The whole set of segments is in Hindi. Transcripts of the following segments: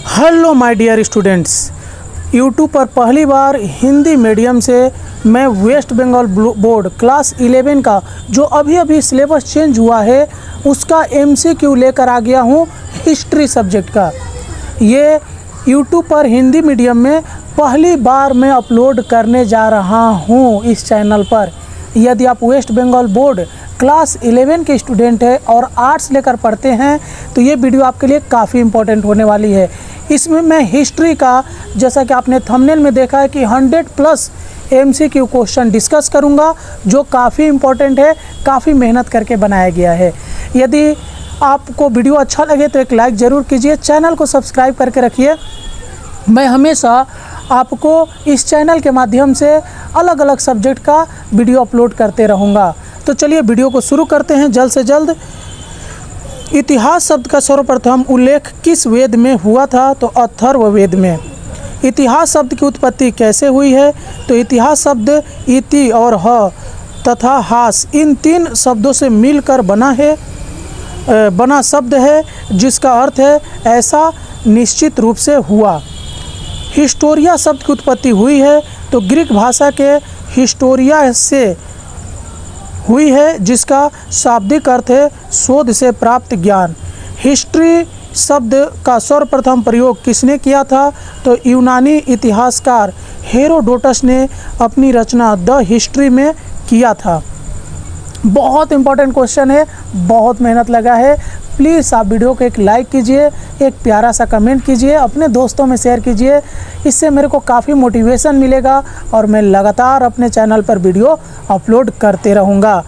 Hello my dear students, YouTube पर पहली बार हिंदी मीडियम से मैं वेस्ट बंगाल बोर्ड क्लास 11 का जो अभी सिलेबस चेंज हुआ है उसका एमसीक्यू लेकर आ गया हूँ हिस्ट्री सब्जेक्ट का। ये यूट्यूब पर हिंदी मीडियम में पहली बार मैं अपलोड करने जा रहा हूँ इस चैनल पर। यदि आप वेस्ट बंगाल बोर्ड क्लास 11 के स्टूडेंट हैं और आर्ट्स लेकर पढ़ते हैं तो ये वीडियो आपके लिए काफ़ी इम्पोर्टेंट होने वाली है। इसमें मैं हिस्ट्री का, जैसा कि आपने थंबनेल में देखा है कि 100+ एमसीक्यू क्वेश्चन डिस्कस करूंगा जो काफ़ी इम्पोर्टेंट है, काफ़ी मेहनत करके बनाया गया है। यदि आपको वीडियो अच्छा लगे तो एक लाइक ज़रूर कीजिए, चैनल को सब्सक्राइब करके रखिए। मैं हमेशा आपको इस चैनल के माध्यम से अलग अलग सब्जेक्ट का वीडियो अपलोड करते रहूँगा। तो चलिए वीडियो को शुरू करते हैं जल्द से जल्द। इतिहास शब्द का सर्वप्रथम उल्लेख किस वेद में हुआ था? तो अथर्ववेद में। इतिहास शब्द की उत्पत्ति कैसे हुई है? तो इतिहास शब्द इति और ह तथा हास इन 3 शब्दों से मिलकर बना शब्द है जिसका अर्थ है ऐसा निश्चित रूप से हुआ। हिस्टोरिया शब्द की उत्पत्ति हुई है तो ग्रीक भाषा के हिस्टोरिया से हुई है जिसका शाब्दिक अर्थ है शोध से प्राप्त ज्ञान। हिस्ट्री शब्द का सर्वप्रथम प्रयोग किसने किया था? तो यूनानी इतिहासकार हेरोडोटस ने अपनी रचना द हिस्ट्री में किया था। बहुत इंपॉर्टेंट क्वेश्चन है, बहुत मेहनत लगा है। प्लीज़ आप वीडियो को एक लाइक कीजिए, एक प्यारा सा कमेंट कीजिए, अपने दोस्तों में शेयर कीजिए। इससे मेरे को काफ़ी मोटिवेशन मिलेगा और मैं लगातार अपने चैनल पर वीडियो अपलोड करते रहूँगा।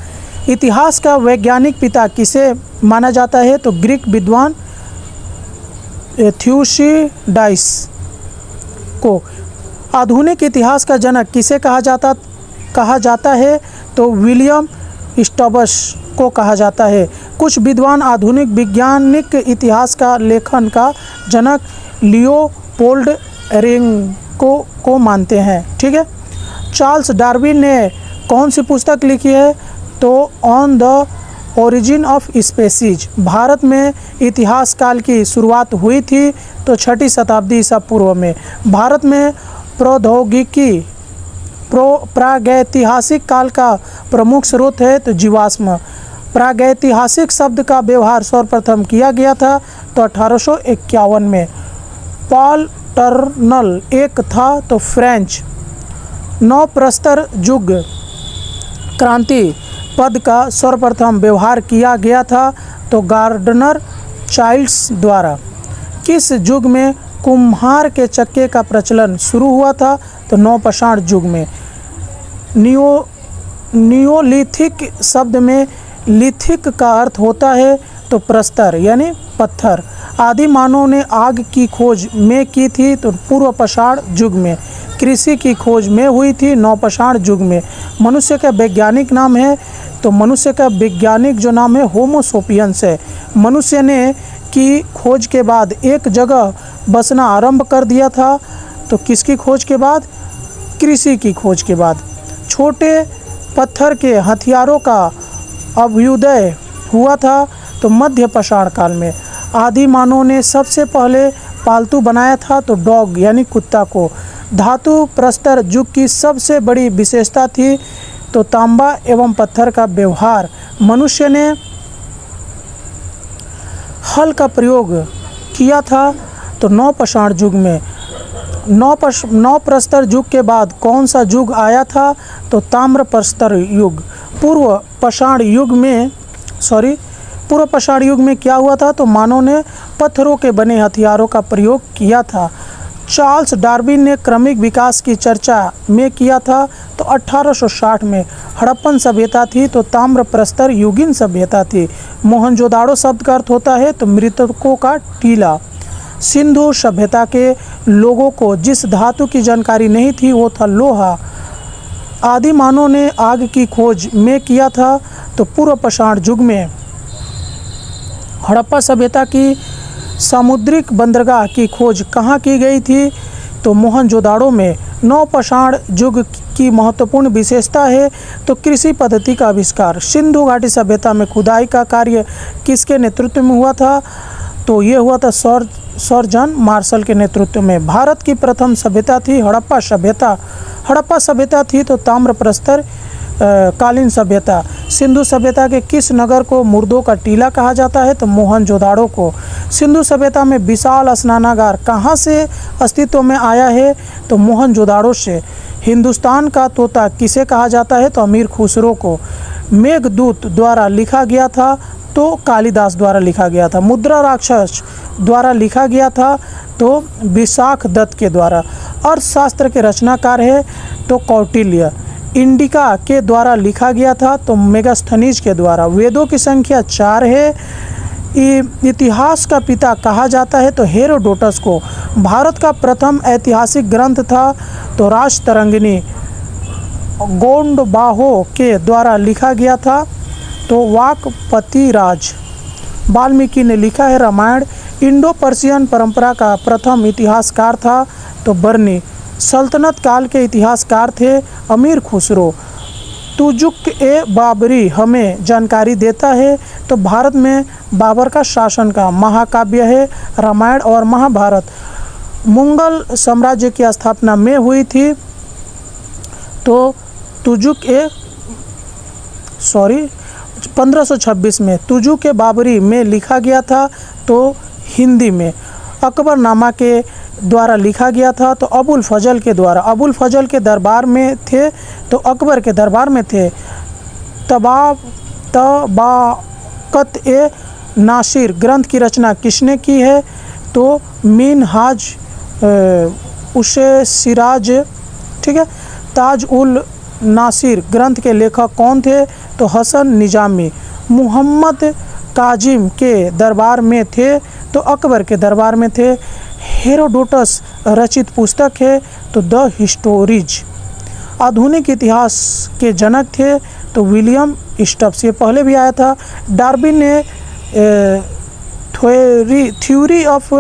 इतिहास का वैज्ञानिक पिता किसे माना जाता है? तो ग्रीक विद्वान थ्यूसिडाइस को। आधुनिक इतिहास का जनक किसे कहा जाता है? तो विलियम स्टब्स को कहा जाता है। कुछ विद्वान आधुनिक वैज्ञानिक इतिहास का लेखन का जनक लियोपोल्ड रेंग को मानते हैं। ठीक है। चार्ल्स डार्विन ने कौन सी पुस्तक लिखी है? तो on the origin of species. Bharat में इतिहास काल की शुरुआत हुई थी तो 6वीं शताब्दी ईसा पूर्व में। भारत में प्रौद्योगिकी प्रागैतिहासिक काल का प्रमुख स्रोत है तो जीवाश्म। प्रागैतिहासिक शब्द का व्यवहार सर्वप्रथम किया गया था तो 1851 में। पॉल टर्नल एक था तो फ्रेंच। नवप्रस्तर युग क्रांति पद का सर्वप्रथम व्यवहार किया गया था तो गार्डनर चाइल्ड्स द्वारा। किस युग में कुम्हार के चक्के का प्रचलन शुरू हुआ था? तो नवपाषाण युग में। नियोलिथिक शब्द में लिथिक का अर्थ होता है तो प्रस्तर यानी पत्थर। आदि मानव ने आग की खोज में की थी तो पूर्वपाषाण युग में। कृषि की खोज में हुई थी नवपाषाण युग में। मनुष्य का वैज्ञानिक नाम है तो मनुष्य का वैज्ञानिक जो नाम है होमो सेपियंस है। मनुष्य ने की खोज के बाद एक जगह बसना आरंभ कर दिया था तो किसकी खोज के बाद? कृषि की खोज के बाद। छोटे पत्थर के हथियारों का अभ्युदय हुआ था तो मध्यपाषाण काल में। आदि मानव ने सबसे पहले पालतू बनाया था तो डॉग यानी कुत्ता को। धातु प्रस्तर युग की सबसे बड़ी विशेषता थी तो तांबा एवं पत्थर का व्यवहार। मनुष्य ने हल का प्रयोग किया था तो नवपाषाण युग में। नवप्रस्तर युग के बाद कौन सा युग आया था? तो ताम्रप्रस्तर युग। पूर्वपाषाण युग में क्या हुआ था? तो मानव ने पत्थरों के बने हथियारों का प्रयोग किया था। चार्ल्स डार्विन ने क्रमिक विकास की चर्चा में किया था तो 1860 में। हड़प्पन सभ्यता थी तो ताम्रप्रस्तर युगीन सभ्यता थी। मोहनजोदाड़ो शब्द का अर्थ होता है तो मृतकों का टीला। सिंधु सभ्यता के लोगों को जिस धातु की जानकारी नहीं थी वो था लोहा। आदि मानव ने आग की खोज में किया था तो पूर्वपाषाण युग में। हड़प्पा सभ्यता की सामुद्रिक बंदरगाह की खोज कहाँ की गई थी? तो मोहनजोदाड़ो में। नवपाषाण युग की महत्वपूर्ण विशेषता है तो कृषि पद्धति का आविष्कार। सिंधु घाटी सभ्यता में खुदाई का कार्य किसके नेतृत्व में हुआ था? तो ये हुआ था सर सर जॉन मार्शल के नेतृत्व में। भारत की प्रथम सभ्यता थी हड़प्पा सभ्यता। हड़प्पा सभ्यता थी तो ताम्रप्रस्तर कालीन सभ्यता। सिंधु सभ्यता के किस नगर को मुर्दों का टीला कहा जाता है? तो मोहनजोदाड़ो को। सिंधु सभ्यता में विशाल स्नानागार कहाँ से अस्तित्व में आया है? तो मोहनजोदाड़ो से। हिंदुस्तान का तोता किसे कहा जाता है? तो अमीर खुसरो को। मेघदूत द्वारा लिखा गया था तो कालिदास द्वारा लिखा गया था। मुद्रा राक्षस द्वारा लिखा गया था तो विशाख दत्त के द्वारा। अर्थशास्त्र के रचनाकार है तो कौटिल्य। इंडिका के द्वारा लिखा गया था तो मेगास्थनीज के द्वारा। वेदों की संख्या 4 है। इतिहास का पिता कहा जाता है तो हेरोडोटस को। भारत का प्रथम ऐतिहासिक ग्रंथ था तो राजतरंगिणी गोंडबाहो के द्वारा लिखा गया था तो वाकपतिराज। वाल्मीकि ने लिखा है रामायण। इंडो पर्शियन परंपरा का प्रथम इतिहासकार था तो बर्नी। सल्तनत काल के इतिहासकार थे अमीर खुसरो। तुजुक-ए-बाबरी हमें जानकारी देता है तो भारत में बाबर का शासन का महाकाव्य है रामायण और महाभारत। मुगल साम्राज्य की स्थापना में हुई थी तो 1526 में। तुजुक-ए-बाबरी में लिखा गया था तो हिंदी में। अकबरनामा के द्वारा लिखा गया था तो अबुल फजल के द्वारा। अबुल फजल के दरबार में थे तो अकबर के दरबार में थे। तबाक़त-ए-नासिर ग्रंथ की रचना किसने की है? तो मिनहाज उसे सिराज, ठीक है। ताज उल नासिर ग्रंथ के लेखक कौन थे? तो हसन निजामी। मुहम्मद काजिम के दरबार में थे तो अकबर के दरबार में थे। हेरोडोटस रचित पुस्तक है तो द हिस्टोरीज। आधुनिक इतिहास के जनक थे तो विलियम स्टब्स। ये पहले भी आया था। डार्विन ने थ्योरी ऑफ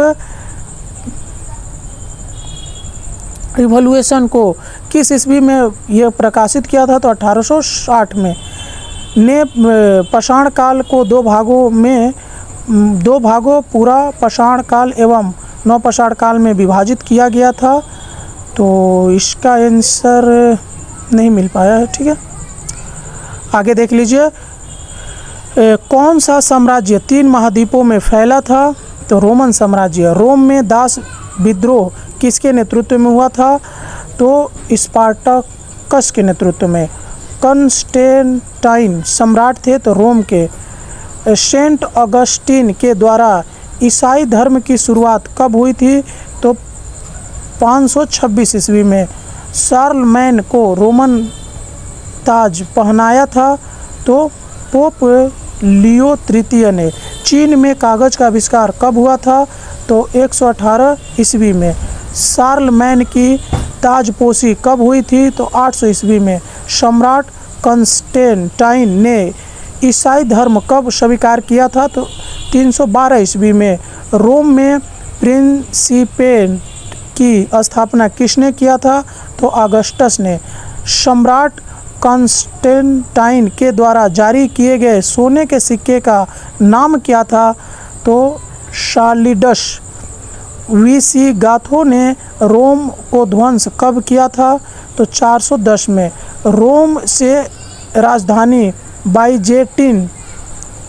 इवोल्यूशन को किस ईस्वी में यह प्रकाशित किया था? तो 1860 में। ने पाषाण काल को दो भागों पूरा पाषाण काल एवं नवपाषाण काल में विभाजित किया गया था तो इसका आंसर नहीं मिल पाया है, ठीक है। आगे देख लीजिए। कौन सा साम्राज्य 3 महाद्वीपों में फैला था? तो रोमन साम्राज्य। रोम में दास विद्रोह किसके नेतृत्व में हुआ था? तो स्पार्टकस के नेतृत्व में। कंस्टेंटाइन सम्राट थे तो रोम के। सेंट ऑगस्टीन के द्वारा ईसाई धर्म की शुरुआत कब हुई थी? तो 526 ईस्वी में। शार्लमैन को रोमन ताज पहनाया था तो पोप लियो तृतीय ने। चीन में कागज़ का आविष्कार कब हुआ था? तो 118 ईस्वी में। शार्लमैन की ताजपोशी कब हुई थी? तो 800 ईस्वी में। सम्राट कंस्टेंटाइन ने ईसाई धर्म कब स्वीकार किया था? तो 312 ईस्वी में। रोम में प्रिंसिपेट की स्थापना किसने किया था? तो ऑगस्टस ने। सम्राट कंस्टेंटाइन के द्वारा जारी किए गए सोने के सिक्के का नाम क्या था? तो शालिडस। विसिगाथों ने रोम को ध्वंस कब किया था? तो 410 में। रोम से राजधानी बाइजेंटाइन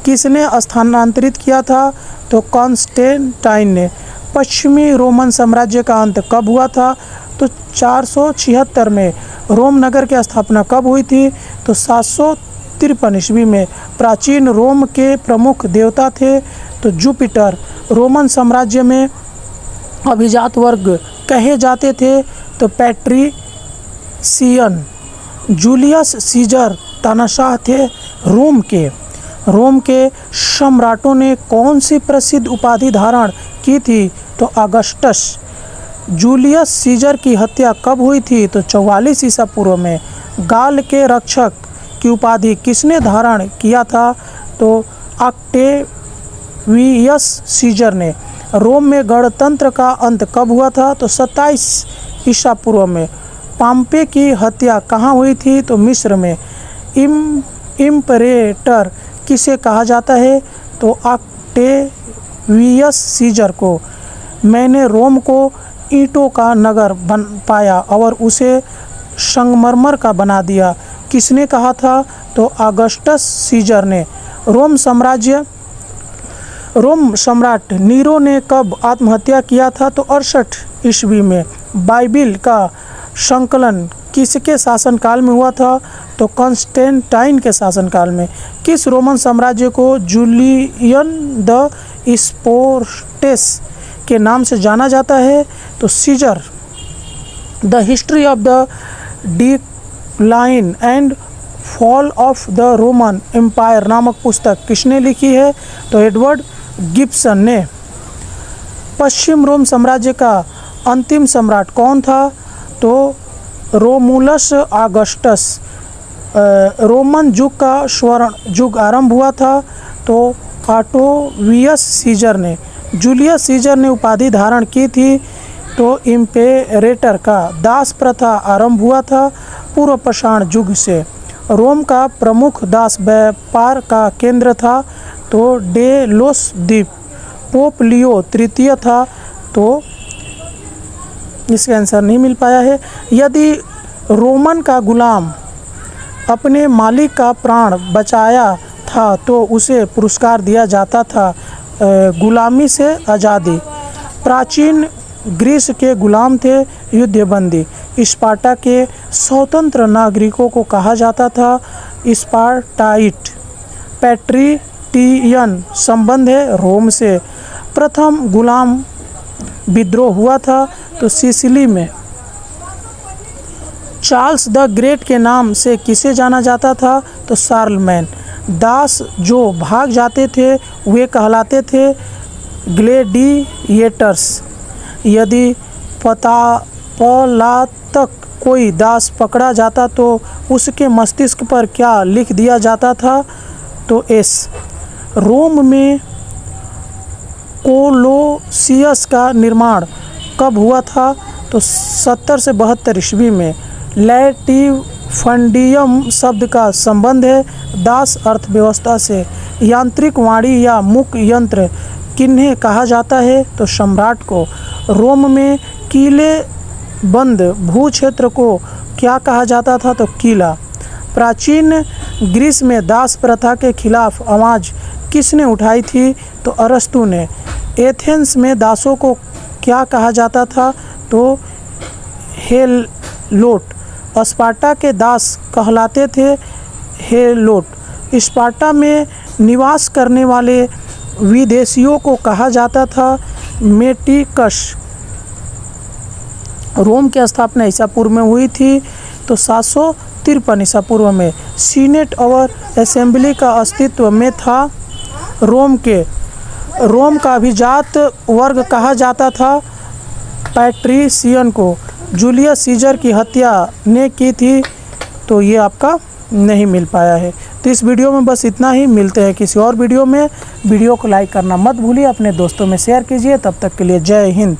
किसने स्थानांतरित किया था? तो कॉन्स्टेंटाइन ने। पश्चिमी रोमन साम्राज्य का अंत कब हुआ था? तो 476 में। रोम नगर की स्थापना कब हुई थी? तो 753 ईस्वी में। प्राचीन रोम के प्रमुख देवता थे तो जुपिटर। रोमन साम्राज्य में अभिजात वर्ग कहे जाते थे तो पैट्रिशियन। जूलियस सीजर तानाशाह थे रोम के। रोम के सम्राटों ने कौन सी प्रसिद्ध उपाधि धारण की थी? तो ऑगस्टस। जूलियस सीजर की हत्या कब हुई थी? तो 44 ईसा पूर्व में। गाल के रक्षक की उपाधि किसने धारण किया था? तो ऑक्टेवियस सीजर ने। रोम में गणतंत्र का अंत कब हुआ था? तो 27 ईसा पूर्व में। पाम्पे की हत्या कहाँ हुई थी? तो मिस्र में। इम्परेटर किसे कहा जाता है? तो ऑक्टेवियस सीजर को। मैंने रोम को ईंटों का नगर बन पाया और उसे संगमरमर का बना दिया। किसने कहा था? तो ऑगस्टस सीजर ने। रोम सम्राट नीरो ने कब आत्महत्या किया था? तो 68 ईस्वी में। बाइबिल का संकलन किसके शासनकाल में हुआ था? तो कॉन्स्टेंटाइन के शासनकाल में। किस रोमन साम्राज्य को जूलियन द स्पोर्टेस के नाम से जाना जाता है? तो Caesar. The history of the decline and fall of the Roman empire नामक पुस्तक किसने लिखी है? तो एडवर्ड गिब्सन ने। पश्चिम रोम साम्राज्य का अंतिम सम्राट कौन था? तो रोमुलस ऑगस्टस। रोमन युग का स्वर्ण युग आरंभ हुआ था तो ऑटोवियस सीजर ने। जूलियस सीजर ने उपाधि धारण की थी तो इम्पेरेटर का। दास प्रथा आरंभ हुआ था पूर्व पाषाण युग से। रोम का प्रमुख दास व्यापार का केंद्र था तो डेलोस द्वीप। पोप लियो तृतीय था तो इसका आंसर नहीं मिल पाया है। यदि रोमन का गुलाम अपने मालिक का प्राण बचाया था तो उसे पुरस्कार दिया जाता था गुलामी से आज़ादी। प्राचीन ग्रीस के गुलाम थे युद्धबंदी। स्पार्टा के स्वतंत्र नागरिकों को कहा जाता था स्पार्टाइट। पैट्रिटियन संबंध है रोम से। प्रथम गुलाम विद्रोह हुआ था तो सिसिली में। चार्ल्स द ग्रेट के नाम से किसे जाना जाता था? तो शार्लमैन। दास जो भाग जाते थे वे कहलाते थे ग्लेडिएटर्स। यदि पलातक कोई दास पकड़ा जाता तो उसके मस्तिष्क पर क्या लिख दिया जाता था? तो एस। रोम में कोलोसियस का निर्माण कब हुआ था? तो 70 से 72 ईस्वी में। लैटिफंडियम शब्द का संबंध है दास अर्थव्यवस्था से। यांत्रिक वाणी या मूक यंत्र किन्हें कहा जाता है? तो सम्राट को। रोम में किले बंद भू क्षेत्र को क्या कहा जाता था? तो किला। प्राचीन ग्रीस में दास प्रथा के खिलाफ आवाज़ किसने उठाई थी? तो अरस्तु ने। एथेंस में दासों को क्या कहा जाता था? तो हेलोट। स्पार्टा के दास कहलाते थे हेलोट। स्पार्टा में निवास करने वाले विदेशियों को कहा जाता था मेटिकस। रोम की स्थापना ईसा पूर्व में हुई थी तो 753 ईसा पूर्व में। सीनेट और असेंबली का अस्तित्व में था रोम का अभिजात वर्ग कहा जाता था पैट्रिशियन को। जूलियस सीजर की हत्या ने की थी तो ये आपका नहीं मिल पाया है। तो इस वीडियो में बस इतना ही। मिलते हैं किसी और वीडियो में। वीडियो को लाइक करना मत भूलिए, अपने दोस्तों में शेयर कीजिए। तब तक के लिए जय हिंद।